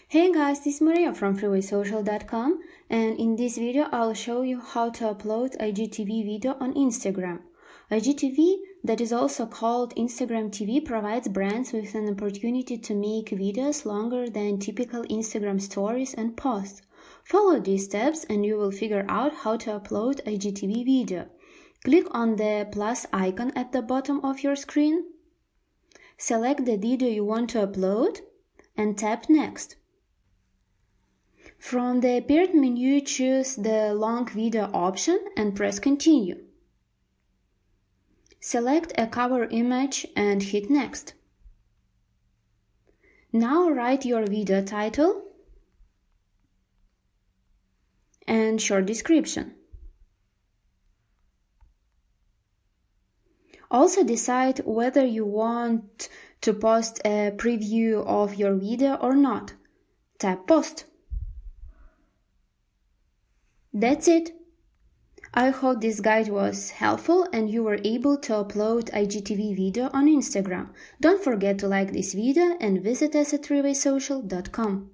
Hey guys, this is Maria from freewaysocial.com, and in this video I'll show you how to upload IGTV video on Instagram. IGTV, that is also called Instagram TV, provides brands with an opportunity to make videos longer than typical Instagram stories and posts. Follow these steps and you will figure out how to upload IGTV video. Click on the plus icon at the bottom of your screen. Select the video you want to upload and tap Next. From the appeared menu, choose the long video option and press Continue. Select a cover image and hit Next. Now write your video title and short description. Also decide whether you want to post a preview of your video or not. Tap Post. That's it. I hope this guide was helpful and you were able to upload IGTV video on Instagram. Don't forget to like this video and visit us at freewaysocial.com.